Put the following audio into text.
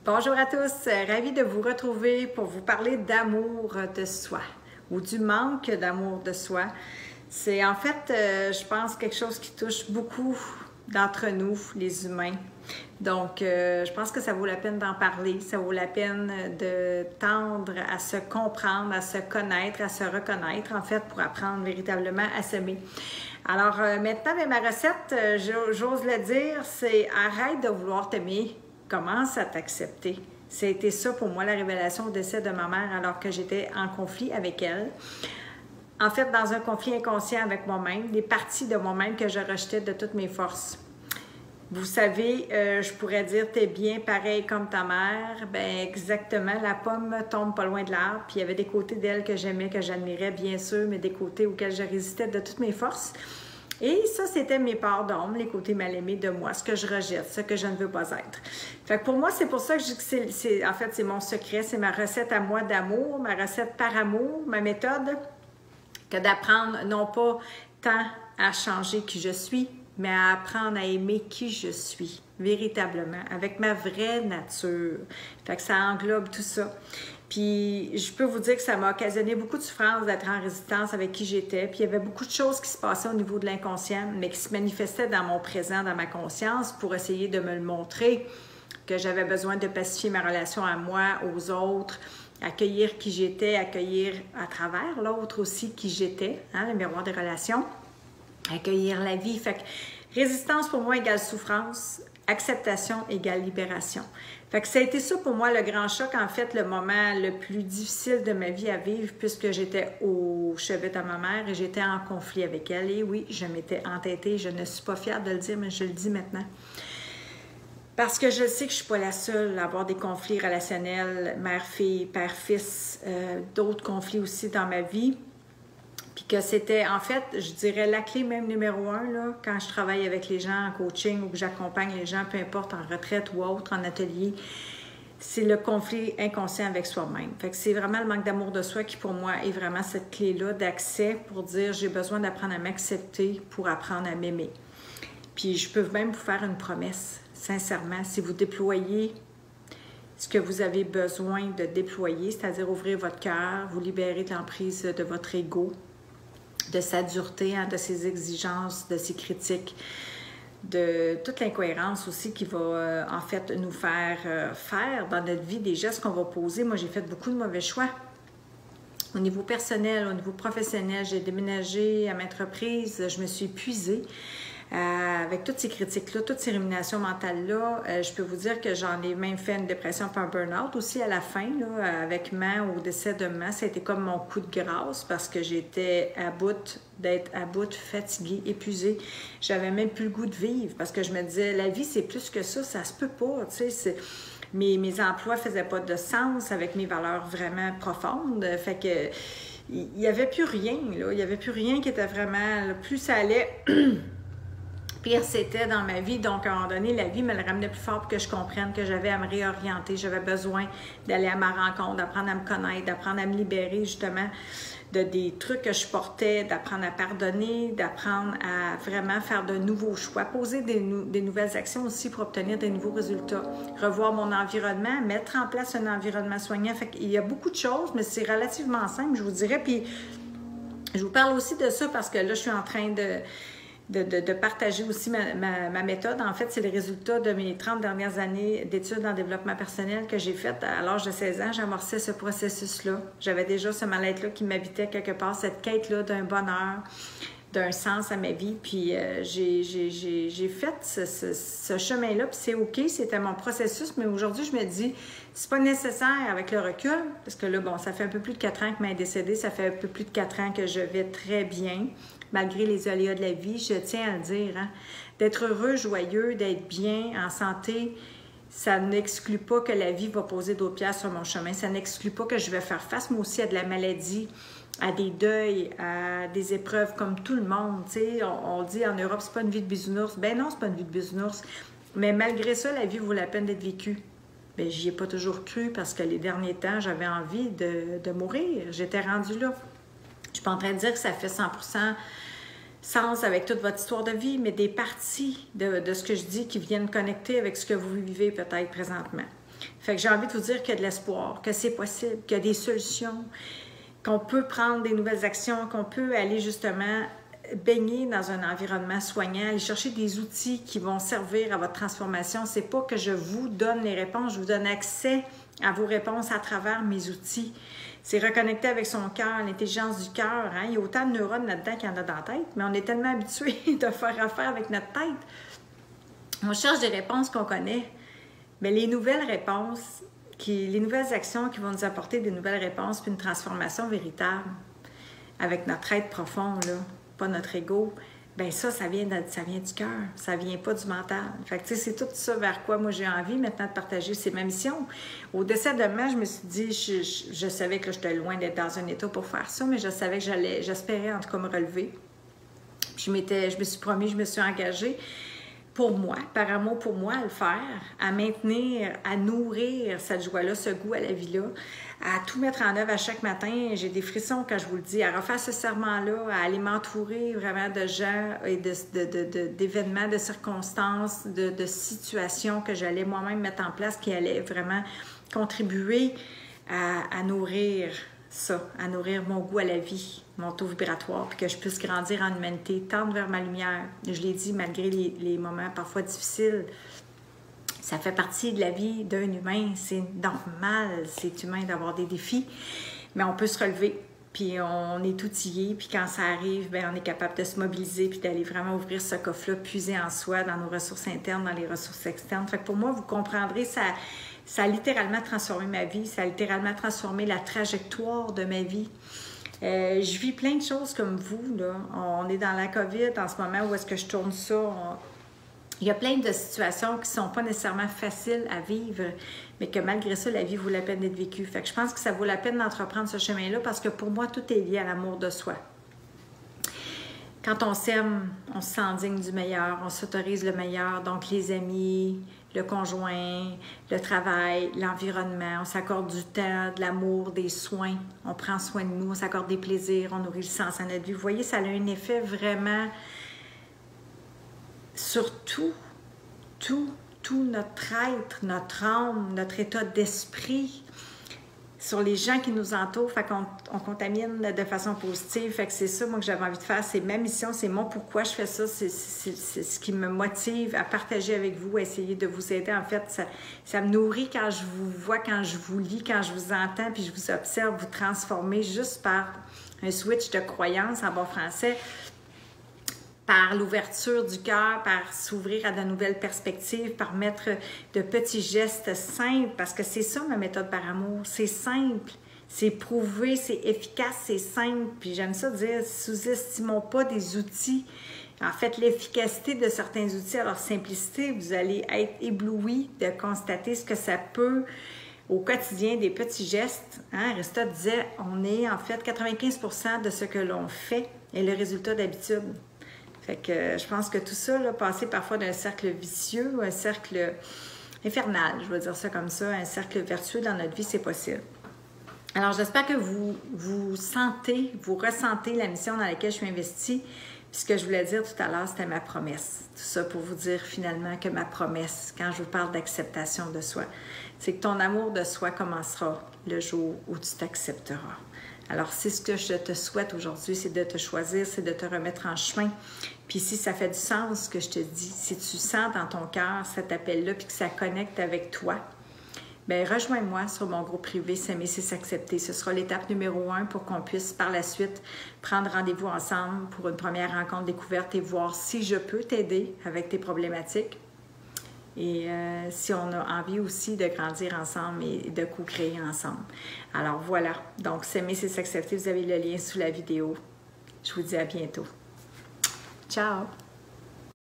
Bonjour à tous, ravie de vous retrouver pour vous parler d'amour de soi ou du manque d'amour de soi. C'est en fait, je pense, quelque chose qui touche beaucoup d'entre nous, les humains. Donc, je pense que ça vaut la peine d'en parler, ça vaut la peine de tendre à se comprendre, à se connaître, à se reconnaître, en fait, pour apprendre véritablement à s'aimer. Alors, maintenant, avec ma recette, j'ose le dire, c'est arrête de vouloir t'aimer. Commence à t'accepter. Ça a été ça pour moi, la révélation au décès de ma mère alors que j'étais en conflit avec elle. En fait, dans un conflit inconscient avec moi-même, des parties de moi-même que je rejetais de toutes mes forces. Vous savez, je pourrais dire, t'es bien pareil comme ta mère. Ben exactement, la pomme tombe pas loin de l'arbre. Puis il y avait des côtés d'elle que j'aimais, que j'admirais, bien sûr, mais des côtés auxquels je résistais de toutes mes forces. Et ça, c'était mes parts d'ombre, les côtés mal aimés de moi, ce que je rejette, ce que je ne veux pas être. Fait que pour moi, c'est pour ça que je dis que en fait, c'est mon secret, c'est ma recette à moi d'amour, ma recette par amour, ma méthode, que d'apprendre non pas tant à changer qui je suis, mais à apprendre à aimer qui je suis, véritablement, avec ma vraie nature. Fait que ça englobe tout ça. Puis, je peux vous dire que ça m'a occasionné beaucoup de souffrance d'être en résistance avec qui j'étais. Puis, il y avait beaucoup de choses qui se passaient au niveau de l'inconscient, mais qui se manifestaient dans mon présent, dans ma conscience, pour essayer de me le montrer, que j'avais besoin de pacifier ma relation à moi, aux autres, accueillir qui j'étais, accueillir à travers l'autre aussi qui j'étais, hein, le miroir des relations, accueillir la vie. Fait que résistance pour moi égale souffrance, acceptation égale libération. Fait que ça a été ça pour moi le grand choc, en fait, le moment le plus difficile de ma vie à vivre puisque j'étais au chevet de ma mère et j'étais en conflit avec elle. Et oui, je m'étais entêtée, je ne suis pas fière de le dire, mais je le dis maintenant. Parce que je sais que je ne suis pas la seule à avoir des conflits relationnels, mère-fille, père-fils, d'autres conflits aussi dans ma vie. Puis que c'était, en fait, je dirais la clé même numéro 1, là, quand je travaille avec les gens en coaching ou que j'accompagne les gens, peu importe, en retraite ou autre, en atelier, c'est le conflit inconscient avec soi-même. Fait que c'est vraiment le manque d'amour de soi qui, pour moi, est vraiment cette clé-là d'accès pour dire j'ai besoin d'apprendre à m'accepter pour apprendre à m'aimer. Puis je peux même vous faire une promesse, sincèrement, si vous déployez ce que vous avez besoin de déployer, c'est-à-dire ouvrir votre cœur, vous libérer de l'emprise de votre ego, de sa dureté, hein, de ses exigences, de ses critiques, de toute l'incohérence aussi qui va en fait nous faire faire dans notre vie des gestes qu'on va poser. Moi, j'ai fait beaucoup de mauvais choix. Au niveau personnel, au niveau professionnel, j'ai déménagé à maintes reprises, je me suis épuisée. Avec toutes ces critiques-là, toutes ces ruminations mentales-là, je peux vous dire que j'en ai même fait une dépression par un burn-out aussi à la fin, là, avec Man, au décès de Man. Ça a été comme mon coup de grâce parce que j'étais d'être à bout, fatiguée, épuisée. J'avais même plus le goût de vivre parce que je me disais, la vie, c'est plus que ça se peut pas, tu sais, mes emplois ne faisaient pas de sens avec mes valeurs vraiment profondes. Fait que il n'y avait plus rien, là. Il n'y avait plus rien qui était vraiment, là, plus ça allait... Pire c'était dans ma vie, donc à un moment donné, la vie me le ramenait plus fort pour que je comprenne que j'avais à me réorienter, j'avais besoin d'aller à ma rencontre, d'apprendre à me connaître, d'apprendre à me libérer justement de des trucs que je portais, d'apprendre à pardonner, d'apprendre à vraiment faire de nouveaux choix, poser des nouvelles actions aussi pour obtenir des nouveaux résultats, revoir mon environnement, mettre en place un environnement soignant. Fait qu'il y a beaucoup de choses, mais c'est relativement simple, je vous dirais. Puis je vous parle aussi de ça parce que là, je suis en train de partager aussi ma méthode. En fait, c'est le résultat de mes 30 dernières années d'études en développement personnel que j'ai faites à l'âge de 16 ans. J'amorçais ce processus-là. J'avais déjà ce mal-être-là qui m'habitait quelque part, cette quête-là d'un bonheur, d'un sens à ma vie. Puis j'ai fait ce chemin-là, puis c'est OK, c'était mon processus. Mais aujourd'hui, je me dis, c'est pas nécessaire avec le recul, parce que là, bon, ça fait un peu plus de 4 ans que ma est décédée, ça fait un peu plus de 4 ans que je vais très bien. Malgré les aléas de la vie, je tiens à le dire, hein, d'être heureux, joyeux, d'être bien, en santé, ça n'exclut pas que la vie va poser d'autres pierres sur mon chemin. Ça n'exclut pas que je vais faire face, moi aussi, à de la maladie, à des deuils, à des épreuves comme tout le monde. Tu sais, on dit en Europe, c'est pas une vie de bisounours. Ben non, c'est pas une vie de bisounours. Mais malgré ça, la vie vaut la peine d'être vécue. Bien, j'y ai pas toujours cru parce que les derniers temps, j'avais envie de mourir. J'étais rendue là. Je suis pas en train de dire que ça fait 100% sens avec toute votre histoire de vie, mais des parties de ce que je dis qui viennent connecter avec ce que vous vivez peut-être présentement. Fait que j'ai envie de vous dire qu'il y a de l'espoir, que c'est possible, qu'il y a des solutions, qu'on peut prendre des nouvelles actions, qu'on peut aller justement baigner dans un environnement soignant, aller chercher des outils qui vont servir à votre transformation. C'est pas que je vous donne les réponses, je vous donne accès à vos réponses à travers mes outils. C'est reconnecter avec son cœur, l'intelligence du cœur. Hein? Il y a autant de neurones là-dedans qu'il y en a dans la tête, mais on est tellement habitué de faire affaire avec notre tête. On cherche des réponses qu'on connaît, mais les nouvelles réponses, les nouvelles actions qui vont nous apporter des nouvelles réponses, puis une transformation véritable avec notre être profond, là, pas notre ego, bien ça vient du cœur, ça vient pas du mental. Fait que tu sais, c'est tout ça vers quoi moi j'ai envie maintenant de partager, c'est ma mission. Au décès de demain, je me suis dit, je savais que j'étais loin d'être dans un état pour faire ça, mais je savais que j'espérais en tout cas me relever. Je me suis promis, je me suis engagée pour moi, par amour pour moi, à le faire, à maintenir, à nourrir cette joie-là, ce goût à la vie-là, à tout mettre en œuvre à chaque matin. J'ai des frissons quand je vous le dis, à refaire ce serment-là, à aller m'entourer vraiment de gens et d'événements, de circonstances, de situations que j'allais moi-même mettre en place qui allaient vraiment contribuer à nourrir ça, à nourrir mon goût à la vie, mon taux vibratoire, puis que je puisse grandir en humanité, tendre vers ma lumière. Je l'ai dit, malgré les moments parfois difficiles, ça fait partie de la vie d'un humain. C'est normal, c'est humain d'avoir des défis, mais on peut se relever, puis on est outillé, puis quand ça arrive, bien, on est capable de se mobiliser, puis d'aller vraiment ouvrir ce coffre-là, puiser en soi, dans nos ressources internes, dans les ressources externes. Fait que pour moi, vous comprendrez, ça a littéralement transformé ma vie, ça a littéralement transformé la trajectoire de ma vie. Je vis plein de choses comme vous, là. On est dans la COVID en ce moment où est-ce que je tourne ça. Il y a plein de situations qui ne sont pas nécessairement faciles à vivre, mais que malgré ça, la vie vaut la peine d'être vécue. Fait que je pense que ça vaut la peine d'entreprendre ce chemin-là parce que pour moi, tout est lié à l'amour de soi. Quand on s'aime, on se sent digne du meilleur, on s'autorise le meilleur, donc les amis, le conjoint, le travail, l'environnement, on s'accorde du temps, de l'amour, des soins, on prend soin de nous, on s'accorde des plaisirs, on nourrit le sens à notre vie. Vous voyez, ça a un effet vraiment sur tout notre être, notre âme, notre état d'esprit, sur les gens qui nous entourent, fait qu'on contamine de façon positive. Fait que c'est ça, moi, que j'avais envie de faire. C'est ma mission, c'est mon pourquoi je fais ça. C'est ce qui me motive à partager avec vous, à essayer de vous aider. En fait, ça me nourrit quand je vous vois, quand je vous lis, quand je vous entends, puis je vous observe, vous transformer juste par un switch de croyance en bon français, par l'ouverture du cœur, par s'ouvrir à de nouvelles perspectives, par mettre de petits gestes simples, parce que c'est ça ma méthode par amour, c'est simple, c'est prouvé, c'est efficace, c'est simple, puis j'aime ça dire, sous-estimons pas des outils. En fait, l'efficacité de certains outils, à leur simplicité, vous allez être ébloui de constater ce que ça peut au quotidien, des petits gestes. Hein? Aristote disait, on est en fait 95% de ce que l'on fait est le résultat d'habitude. Fait que je pense que tout ça, là, passer parfois d'un cercle vicieux ou un cercle infernal, je vais dire ça comme ça, un cercle vertueux dans notre vie, c'est possible. Alors, j'espère que vous ressentez la mission dans laquelle je suis investie. Puis ce que je voulais dire tout à l'heure, c'était ma promesse. Tout ça pour vous dire finalement que ma promesse, quand je vous parle d'acceptation de soi, c'est que ton amour de soi commencera le jour où tu t'accepteras. Alors, c'est ce que je te souhaite aujourd'hui, c'est de te choisir, c'est de te remettre en chemin. Puis si ça fait du sens, ce que je te dis, si tu sens dans ton cœur cet appel-là, puis que ça connecte avec toi, bien, rejoins-moi sur mon groupe privé S'aimer, c'est s'accepter. Ce sera l'étape numéro 1 pour qu'on puisse par la suite prendre rendez-vous ensemble pour une première rencontre découverte et voir si je peux t'aider avec tes problématiques. Et si on a envie aussi de grandir ensemble et de co-créer ensemble. Alors voilà, donc S'aimer, c'est s'accepter. Vous avez le lien sous la vidéo. Je vous dis à bientôt. Ciao!